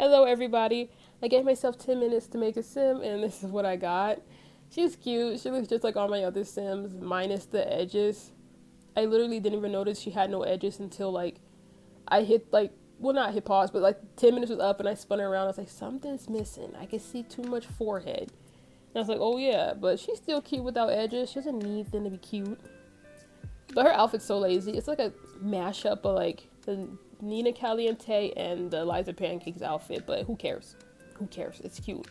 Hello, everybody. I gave myself 10 minutes to make a sim, and this is what I got. She's cute. She looks just like all my other sims, minus the edges. I literally didn't even notice she had no edges until, like, I hit, like, well, not hit pause, but, like, 10 minutes was up, and I spun her around. I was like, something's missing. I can see too much forehead. And I was like, oh, yeah, but she's still cute without edges. She doesn't need them to be cute. But her outfit's so lazy. It's like a mashup of, like, the Nina Caliente and the Liza Pancakes outfit, but who cares? Who cares? It's cute.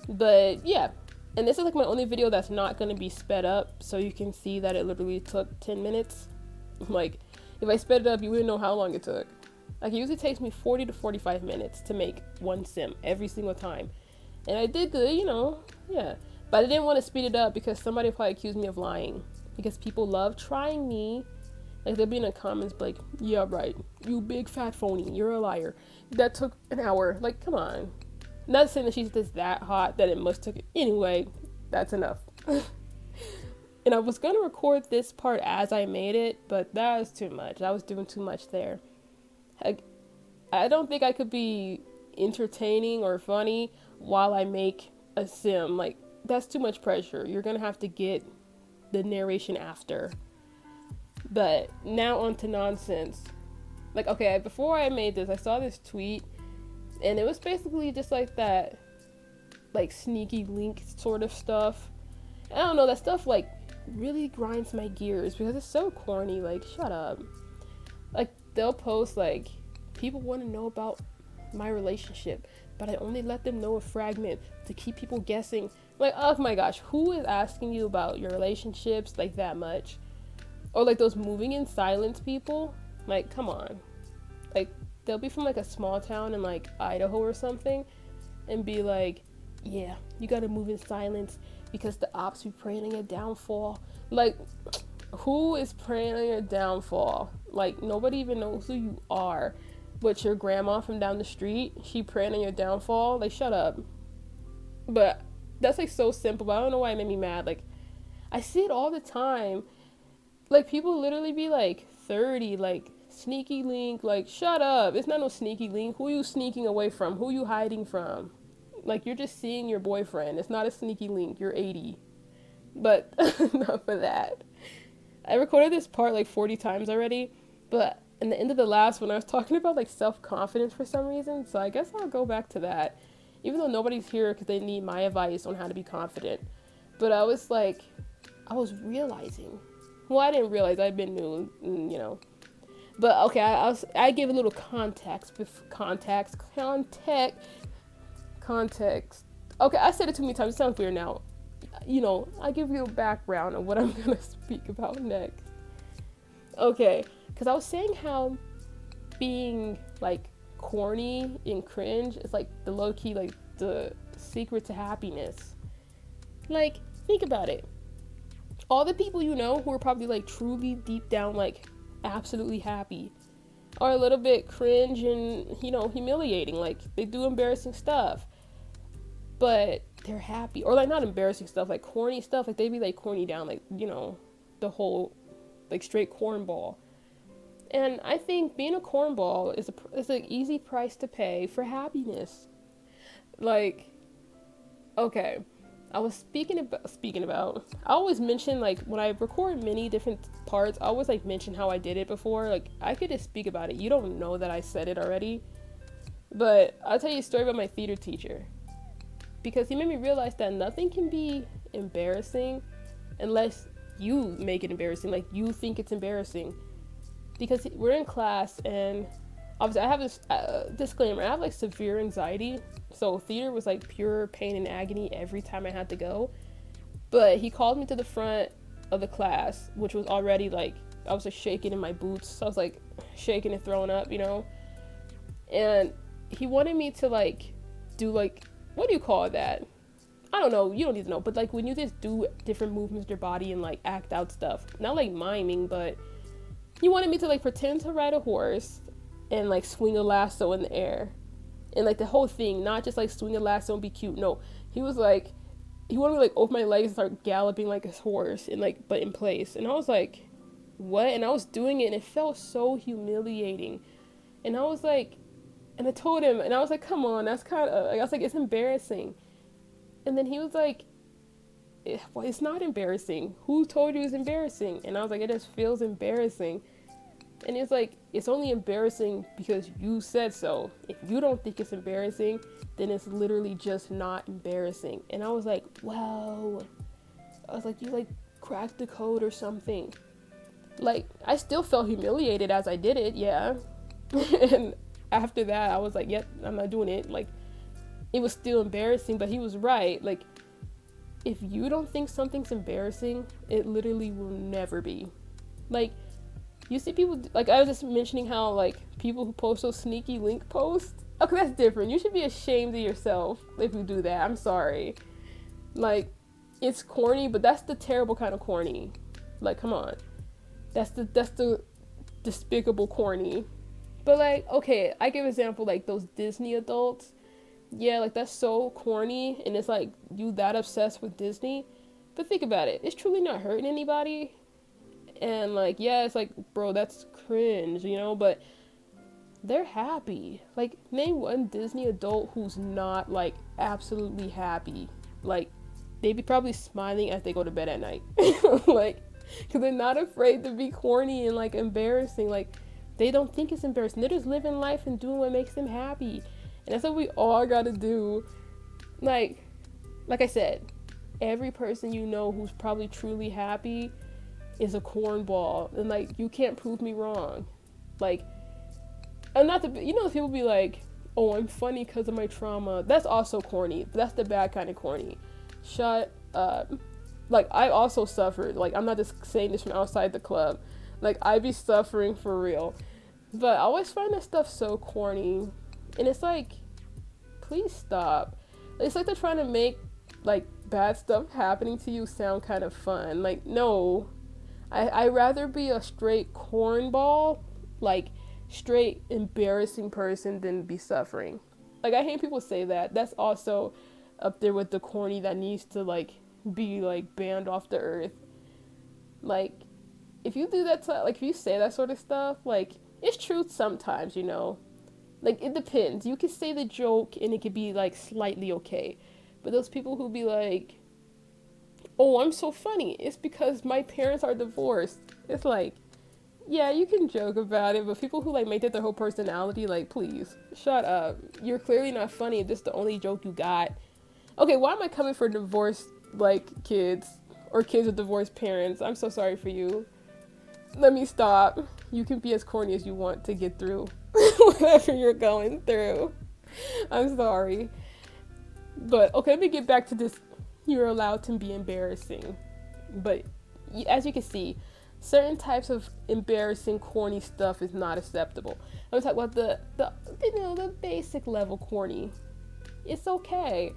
But yeah, and this is like my only video that's not gonna be sped up, so you can see that it literally took 10 minutes. Like, if I sped it up, you wouldn't know how long it took. Like, it usually takes me 40 to 45 minutes to make one sim every single time. And I did the, yeah. But I didn't want to speed it up because somebody probably accused me of lying. Because people love trying me. Like, they'll be in the comments like, yeah, right, you big fat phony, you're a liar. That took an hour. Like, come on. Not saying that she's just that hot that it must took it. Anyway, that's enough. And I was going to record this part as I made it, but that was too much. I was doing too much there. I don't think I could be entertaining or funny while I make a sim. Like, that's too much pressure. You're going to have to get the narration after. But now on to nonsense. Like, okay, before I made this, I saw this tweet, and it was basically just like that, like, sneaky link sort of stuff. I don't know, that stuff, like, really grinds my gears because it's so corny. Like, shut up. Like, they'll post, like, people want to know about my relationship, but I only let them know a fragment to keep people guessing. Like, oh my gosh, who is asking you about your relationships, like, that much? Or, like, those moving in silence people. Like, come on. Like, they'll be from, like, a small town in, like, Idaho or something, and be like, yeah, you gotta move in silence because the ops be praying on your downfall. Like, who is praying on your downfall? Like, nobody even knows who you are. But your grandma from down the street, she praying on your downfall? Like, shut up. But that's, like, so simple, but I don't know why it made me mad. Like, I see it all the time. Like, people literally be like 30, like, sneaky link, like, shut up. It's not no sneaky link. Who are you sneaking away from? Who are you hiding from? Like, you're just seeing your boyfriend. It's not a sneaky link. You're 80. But enough of that. I recorded this part like 40 times already, but in the end of the last one, I was talking about, like, self-confidence for some reason, so I guess I'll go back to that, even though nobody's here because they need my advice on how to be confident. But I was realizing, well, I didn't realize, I've been new, but okay, I give a little context. Okay, I said it too many times, it sounds weird now. I give you a background of what I'm gonna speak about next. Okay, because I was saying how being, like, corny and cringe is, like, the low-key, like, the secret to happiness. Like, think about it. All the people you know who are probably, like, truly deep down, like, absolutely happy are a little bit cringe and, humiliating. Like, they do embarrassing stuff, but they're happy. Or, like, not embarrassing stuff, like corny stuff. Like, they be, like, corny down, like, the whole, like, straight cornball. And I think being a cornball is an easy price to pay for happiness. Like, okay, I was speaking about, I always mention, like, when I record many different parts, I always, like, mention how I did it before. Like, I could just speak about it. You don't know that I said it already. But I'll tell you a story about my theater teacher. Because he made me realize that nothing can be embarrassing unless you make it embarrassing. Like, you think it's embarrassing. Because we're in class, and obviously I have this disclaimer. I have, like, severe anxiety. So theater was, like, pure pain and agony every time I had to go. But he called me to the front of the class, which was already, like, I was, like, shaking in my boots. So I was, like, shaking and throwing up, And he wanted me to, like, do, like, what do you call that? I don't know. You don't need to know. But, like, when you just do different movements with your body and, like, act out stuff. Not, like, miming, but he wanted me to, like, pretend to ride a horse and, like, swing a lasso in the air. And, like, the whole thing, not just, like, swing a lasso and be cute. No, he was, like, he wanted me to, like, open my legs and start galloping like a horse and, like, but in place. And I was like, what? And I was doing it, and it felt so humiliating. And I was like, And I told him, and I was like, come on, that's kind of, I was like, it's embarrassing. And then he was like, well, it's not embarrassing. Who told you it's embarrassing? And I was like, it just feels embarrassing. And it's like, it's only embarrassing because you said so. If you don't think it's embarrassing, then it's literally just not embarrassing. And I was like, wow. I was like, you like cracked the code or something. Like, I still felt humiliated as I did it, yeah. And after that, I was like, yep, I'm not doing it. Like, it was still embarrassing, but he was right. Like, if you don't think something's embarrassing, it literally will never be. Like, you see people, like, I was just mentioning how, like, people who post those sneaky link posts, okay, that's different. You should be ashamed of yourself if you do that. I'm sorry. Like, it's corny, but that's the terrible kind of corny. Like, come on. That's the despicable corny. But, like, okay, I give an example, like, those Disney adults. Yeah, like, that's so corny, and it's like, you that obsessed with Disney. But think about it. It's truly not hurting anybody. And, like, yeah, it's like, bro, that's cringe, you know? But they're happy. Like, name one Disney adult who's not, like, absolutely happy. Like, they'd be probably smiling as they go to bed at night. Like, because they're not afraid to be corny and, like, embarrassing. Like, they don't think it's embarrassing. They're just living life and doing what makes them happy. And that's what we all gotta do. Like I said, every person you know who's probably truly happy is a cornball. And, like, you can't prove me wrong. Like, and not the, you know, people be like, oh, I'm funny because of my trauma. That's also corny. But that's the bad kind of corny. Shut up. Like, I also suffered. Like, I'm not just saying this from outside the club. Like, I be suffering for real. But I always find that stuff so corny. And it's like, please stop. It's like they're trying to make, like, bad stuff happening to you sound kind of fun. Like, no. I'd rather be a straight cornball, like, straight embarrassing person than be suffering. Like, I hate people say that. That's also up there with the corny that needs to, like, be, like, banned off the earth. Like, if you do that, like, if you say that sort of stuff, like, it's true sometimes, you know. Like, it depends. You can say the joke and it could be, like, slightly okay. But those people who be like, oh, I'm so funny, it's because my parents are divorced. It's like, yeah, you can joke about it, but people who, like, make that their whole personality, like, please, shut up. You're clearly not funny if this is the only joke you got. Okay, why am I coming for divorced, like, kids? Or kids with divorced parents? I'm so sorry for you. Let me stop. You can be as corny as you want to get through whatever you're going through. I'm sorry. But, okay, let me get back to this. You're allowed to be embarrassing. But as you can see, certain types of embarrassing, corny stuff is not acceptable. I'm talking about the basic level corny. It's okay.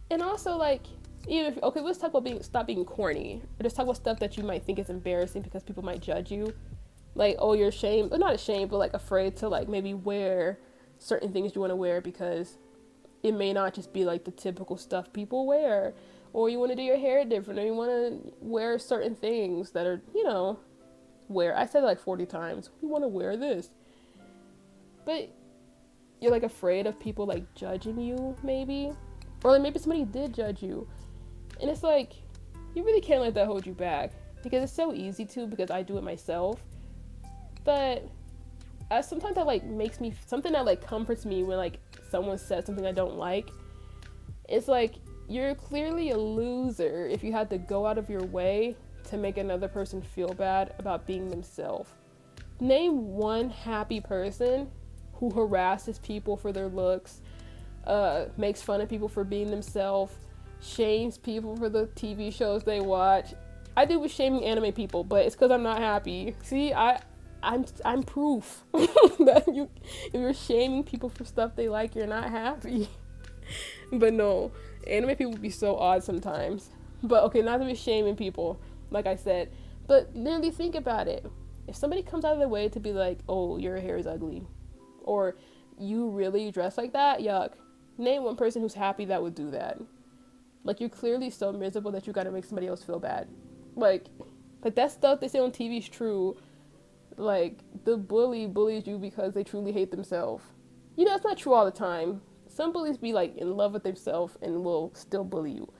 And also, like, even if, okay, let's talk about stop being corny. Or just talk about stuff that you might think is embarrassing because people might judge you. Like, oh, you're ashamed, or not ashamed, but, like, afraid to, like, maybe wear certain things you want to wear because it may not just be, like, the typical stuff people wear. Or you want to do your hair different, or you want to wear certain things that are, you know, I said it like 40 times. You want to wear this. But you're, like, afraid of people, like, judging you, maybe. Or, like, maybe somebody did judge you. And it's like, you really can't let that hold you back. Because it's so easy to, because I do it myself. But sometimes that, like, makes me, something that, like, comforts me when, like, someone says something I don't like. It's like, you're clearly a loser if you had to go out of your way to make another person feel bad about being themselves. Name one happy person who harasses people for their looks, makes fun of people for being themselves, shames people for the TV shows they watch. I do with shaming anime people, but it's because I'm not happy. See, I'm proof that if you're shaming people for stuff they like, you're not happy. But no, anime people be so odd sometimes. But okay, not to be shaming people, like I said, but literally think about it. If somebody comes out of their way to be like, oh, your hair is ugly, or you really dress like that, yuck. Name one person who's happy that would do that. Like, you're clearly so miserable that you gotta make somebody else feel bad. Like that stuff they say on TV is true. Like, the bullies you because they truly hate themselves. you know, it's not true all the time. Some bullies be like in love with themselves and will still bully you.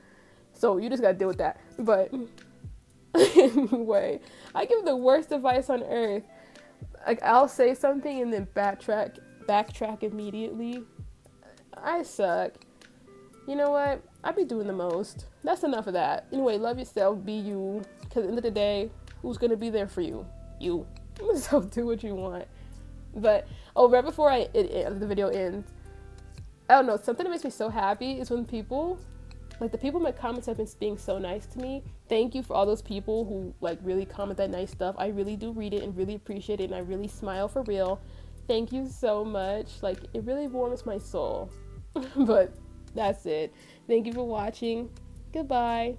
So you just gotta deal with that. But anyway, I give the worst advice on earth. Like, I'll say something and then backtrack immediately. I suck. You know what? I be doing the most. That's enough of that. Anyway, love yourself, be you. Because at the end of the day, who's gonna be there for you? You. So do what you want. But right before the video ends, I don't know, something that makes me so happy is when people, like the people in my comments have been being so nice to me. Thank you for all those people who like really comment that nice stuff. I really do read it and really appreciate it, and I really smile for real. Thank you so much. Like, it really warms my soul. But that's it. Thank you for watching. Goodbye.